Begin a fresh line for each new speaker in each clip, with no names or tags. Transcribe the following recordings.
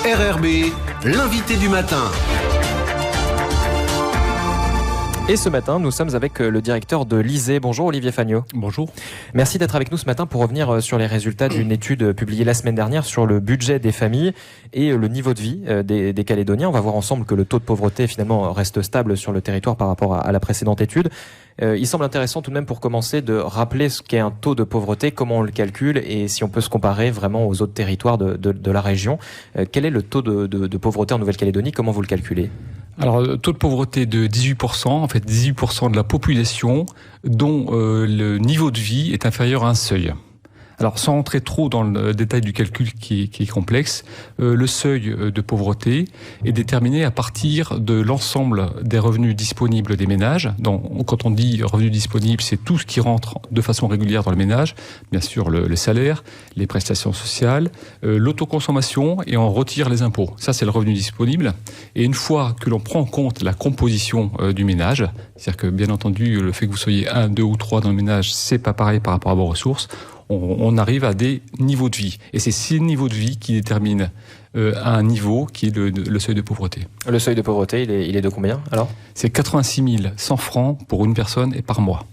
RRB, l'invité du matin.
Et ce matin, nous sommes avec le directeur de l'ISEE. Bonjour Olivier Fagnot.
Bonjour.
Merci d'être avec nous ce matin pour revenir sur les résultats d'une étude publiée la semaine dernière sur le budget des familles et le niveau de vie des Calédoniens. On va voir ensemble que le taux de pauvreté finalement reste stable sur le territoire par rapport à la précédente étude. Il semble intéressant tout de même pour commencer de rappeler ce qu'est un taux de pauvreté, comment on le calcule et si on peut se comparer vraiment aux autres territoires de la région. Quel est le taux de pauvreté en Nouvelle-Calédonie? Comment vous le calculez?
Alors, le taux de pauvreté de 18%, en fait 18% de la population dont le niveau de vie est inférieur à un seuil. Alors, sans entrer trop dans le détail du calcul qui est complexe, le seuil de pauvreté est déterminé à partir de l'ensemble des revenus disponibles des ménages. Donc, quand on dit revenus disponibles, c'est tout ce qui rentre de façon régulière dans le ménage. Bien sûr, le salaire, les prestations sociales, l'autoconsommation et on retire les impôts. Ça, c'est le revenu disponible. Et une fois que l'on prend en compte la composition du ménage, c'est-à-dire que, bien entendu, le fait que vous soyez 1, 2 ou 3 dans le ménage, c'est pas pareil par rapport à vos ressources. On arrive à des niveaux de vie. Et c'est ces niveaux de vie qui déterminent un niveau qui est le seuil de pauvreté. Le
seuil de pauvreté, il est de combien alors?
C'est 86 100 francs pour une personne et par mois.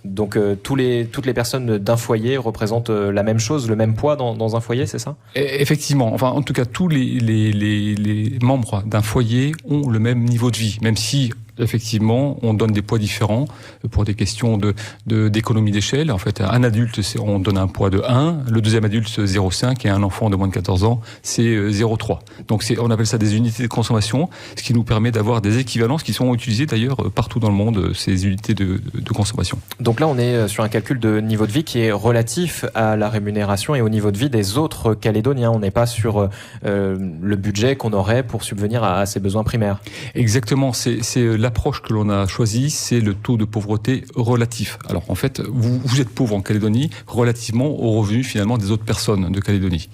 Donc toutes les personnes d'un foyer représentent la même chose, le même poids dans un foyer, c'est ça?
Effectivement. Enfin, en tout cas, tous les membres d'un foyer ont le même niveau de vie, même si effectivement, on donne des poids différents pour des questions d'économie d'échelle. En fait, un adulte, on donne un poids de 1, le deuxième adulte 0,5 et un enfant de moins de 14 ans, c'est 0,3. Donc on appelle ça des unités de consommation, ce qui nous permet d'avoir des équivalences qui sont utilisées d'ailleurs partout dans le monde, ces unités de consommation.
Donc là, on est sur un calcul de niveau de vie qui est relatif à la rémunération et au niveau de vie des autres Calédoniens. On n'est pas sur le budget qu'on aurait pour subvenir à ses besoins primaires.
Exactement, c'est l'approche que l'on a choisie, c'est le taux de pauvreté relatif. Alors en fait, vous êtes pauvre en Calédonie relativement aux revenus finalement des autres personnes de Calédonie.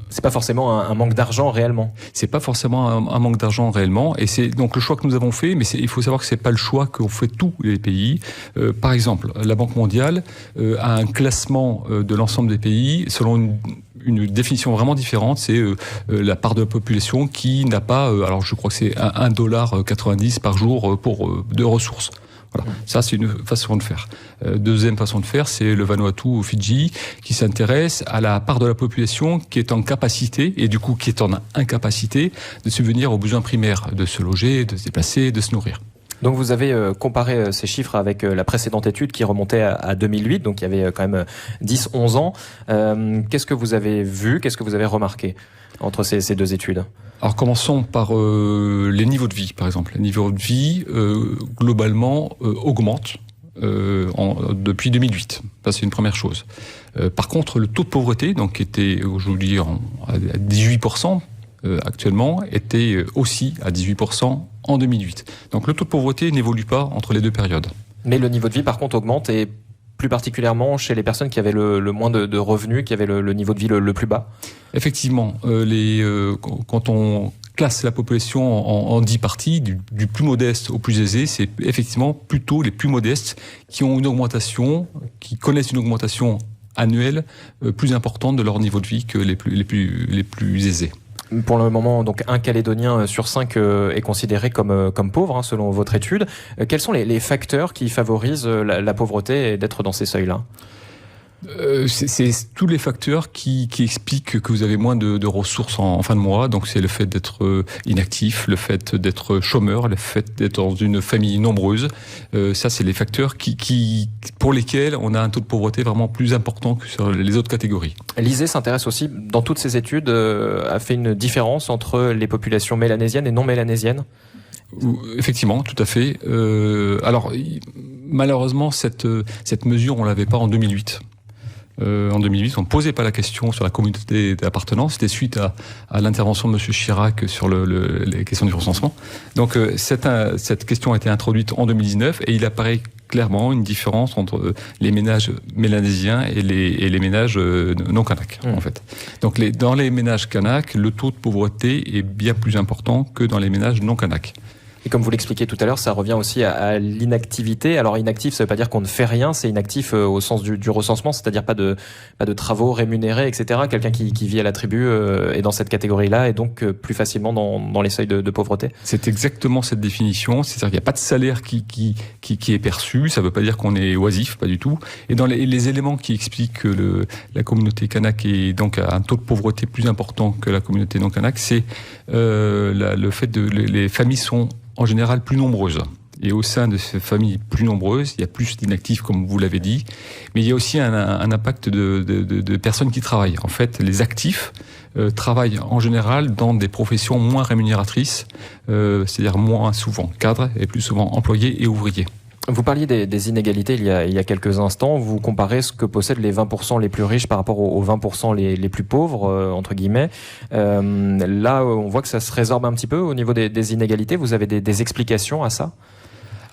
C'est pas forcément un manque d'argent réellement.
C'est pas forcément un manque d'argent réellement, et c'est donc le choix que nous avons fait. Mais il faut savoir que c'est pas le choix qu'ont fait tous les pays. Par exemple, la Banque mondiale a un classement de l'ensemble des pays selon une définition vraiment différente, c'est la part de la population qui n'a pas, alors je crois que c'est $1,90 par jour de ressources. Voilà. Ça, c'est une façon de faire. Deuxième façon de faire, c'est le Vanuatu ou Fidji qui s'intéresse à la part de la population qui est en capacité, et du coup qui est en incapacité, de subvenir aux besoins primaires, de se loger, de se déplacer, de se nourrir.
Donc vous avez comparé ces chiffres avec la précédente étude qui remontait à 2008, donc il y avait quand même 10-11 ans. Qu'est-ce que vous avez vu, qu'est-ce que vous avez remarqué entre ces deux études?
Alors commençons par les niveaux de vie, par exemple. Les niveaux de vie, globalement, augmentent depuis 2008. Ça, c'est une première chose. Par contre, le taux de pauvreté, donc qui était aujourd'hui à 18%, actuellement, était aussi à 18% en 2008. Donc le taux de pauvreté n'évolue pas entre les deux périodes.
Mais le niveau de vie, par contre, augmente, et plus particulièrement chez les personnes qui avaient le moins de revenus, qui avaient le niveau de vie le plus bas.
Effectivement, quand on classe la population en 10 parties, du plus modeste au plus aisé, c'est effectivement plutôt les plus modestes qui ont une augmentation, qui connaissent une augmentation annuelle plus importante de leur niveau de vie que les plus aisés.
Pour le moment, donc un Calédonien sur 5 est considéré comme pauvre, selon votre étude. Quels sont les facteurs qui favorisent la pauvreté et d'être dans ces seuils-là ?
C'est tous les facteurs qui expliquent que vous avez moins de ressources en fin de mois. Donc c'est le fait d'être inactif, le fait d'être chômeur, le fait d'être dans une famille nombreuse. Ça, c'est les facteurs pour lesquels on a un taux de pauvreté vraiment plus important que sur les autres catégories.
L'ISEE s'intéresse aussi, dans toutes ses études, a fait une différence entre les populations mélanésiennes et non mélanésiennes.
Effectivement, tout à fait. Alors, malheureusement, cette mesure, on l'avait pas en 2008. En 2008, on ne posait pas la question sur la communauté d'appartenance. C'était suite à l'intervention de M. Chirac sur les questions du recensement. Donc cette question a été introduite en 2019 et il apparaît clairement une différence entre les ménages mélanésiens et les ménages non kanaks, en fait. Donc dans les ménages kanaks, le taux de pauvreté est bien plus important que dans les ménages non kanaks.
Et comme vous l'expliquiez tout à l'heure, ça revient aussi à l'inactivité. Alors inactif, ça veut pas dire qu'on ne fait rien, c'est inactif au sens du recensement, c'est-à-dire pas de travaux rémunérés, etc. Quelqu'un qui vit à la tribu est dans cette catégorie-là et donc plus facilement dans les seuils de pauvreté.
C'est exactement cette définition, c'est-à-dire qu'il n'y a pas de salaire qui est perçu, ça ne veut pas dire qu'on est oisif, pas du tout. Et dans les éléments qui expliquent que la communauté kanak est donc à un taux de pauvreté plus important que la communauté non kanak, c'est le fait que les familles sont en général plus nombreuses. Et au sein de ces familles plus nombreuses, il y a plus d'inactifs, comme vous l'avez dit, mais il y a aussi un impact de personnes qui travaillent. En fait, les actifs travaillent en général dans des professions moins rémunératrices, c'est-à-dire moins souvent cadres et plus souvent employés et ouvriers.
Vous parliez des inégalités il y a quelques instants. Vous comparez ce que possèdent les 20% les plus riches par rapport aux 20% les plus pauvres, entre guillemets. Là, on voit que ça se résorbe un petit peu au niveau des inégalités. Vous avez des explications à ça ?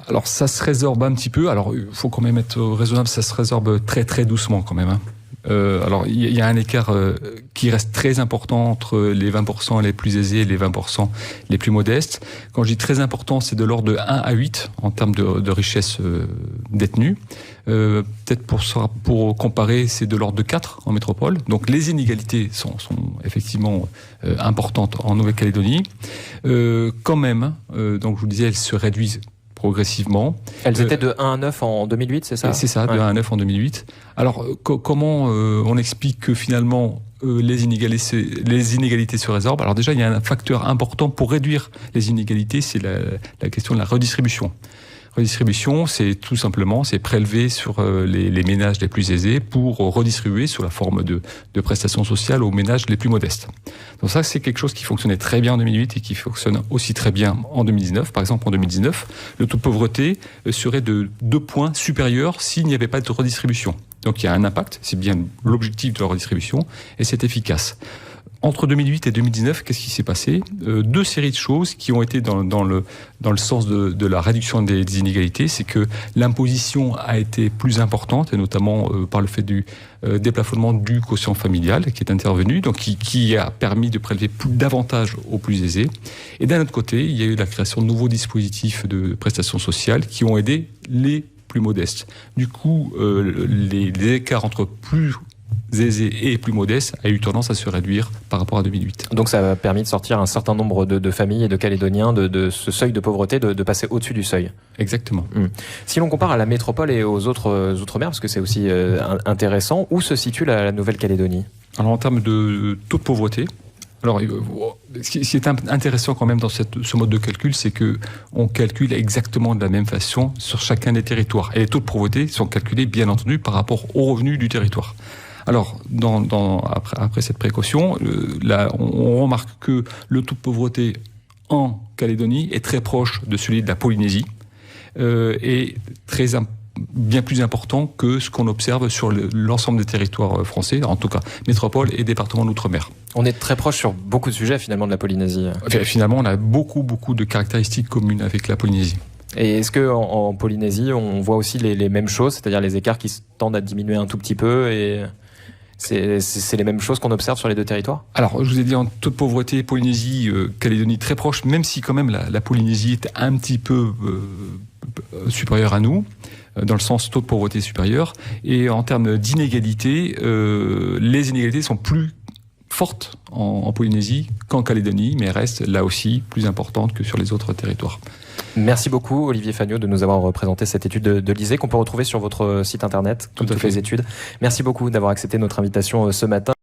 Alors, ça se résorbe un petit peu. Alors, il faut quand même être raisonnable. Ça se résorbe très, très doucement quand même, hein. Alors, il y a un écart qui reste très important entre les 20% les plus aisés et les 20% les plus modestes. Quand je dis très important, c'est de l'ordre de 1 à 8 en termes de richesse détenue. Peut-être pour comparer, c'est de l'ordre de 4 en métropole. Donc, les inégalités sont effectivement importantes en Nouvelle-Calédonie. Quand même, donc je vous disais, elles se réduisent progressivement.
Elles étaient de 1 à 9 en 2008, c'est ça ?
C'est ça, de 1 à 9 en 2008. Alors, comment on explique que finalement les inégalités se résorbent ? Alors déjà, il y a un facteur important pour réduire les inégalités, c'est la question de la redistribution. Redistribution, c'est tout simplement, c'est prélever sur les ménages les plus aisés pour redistribuer sous la forme de prestations sociales aux ménages les plus modestes. Donc ça, c'est quelque chose qui fonctionnait très bien en 2008 et qui fonctionne aussi très bien en 2019. Par exemple, en 2019, le taux de pauvreté serait de 2 points supérieur s'il n'y avait pas de redistribution. Donc il y a un impact, c'est bien l'objectif de la redistribution, et c'est efficace. Entre 2008 et 2019, qu'est-ce qui s'est passé ? 2 séries de choses qui ont été dans le sens de la réduction des inégalités. C'est que l'imposition a été plus importante, et notamment par le fait du déplafonnement du quotient familial qui est intervenu, donc qui a permis de prélever davantage aux plus aisés. Et d'un autre côté, il y a eu la création de nouveaux dispositifs de prestations sociales qui ont aidé les plus modestes. Du coup, les écarts entre plus aisés et plus modestes a eu tendance à se réduire par rapport à 2008.
Donc ça a permis de sortir un certain nombre de familles et de Calédoniens de ce seuil de pauvreté, de passer au-dessus du seuil.
Exactement.
Si l'on compare à la métropole et aux autres outre-mer, parce que c'est aussi intéressant, où se situe la Nouvelle-Calédonie ?
Alors en termes de taux de pauvreté, alors, ce qui est intéressant quand même dans ce mode de calcul, c'est qu'on calcule exactement de la même façon sur chacun des territoires. Et les taux de pauvreté sont calculés, bien entendu, par rapport aux revenus du territoire. Alors, après cette précaution, là, on remarque que le taux de pauvreté en Calédonie est très proche de celui de la Polynésie et bien plus important que ce qu'on observe sur l'ensemble des territoires français, en tout cas métropole et département d'outre-mer.
On est très proche sur beaucoup de sujets finalement de la Polynésie.
Finalement, on a beaucoup de caractéristiques communes avec la Polynésie.
Et est-ce qu'en Polynésie, on voit aussi les mêmes choses, c'est-à-dire les écarts qui tendent à diminuer un tout petit peu et c'est les mêmes choses qu'on observe sur les 2 territoires ? Alors,
je vous ai dit en taux de pauvreté, Polynésie, Calédonie très proche, même si quand même la Polynésie est un petit peu supérieure à nous, dans le sens taux de pauvreté supérieur. Et en termes d'inégalité, les inégalités sont plus fortes en Polynésie qu'en Calédonie, mais restent là aussi plus importantes que sur les autres territoires.
Merci beaucoup Olivier Fagnaud de nous avoir présenté cette étude de l'ISEE qu'on peut retrouver sur votre site internet, toutes les études. Merci beaucoup d'avoir accepté notre invitation ce matin.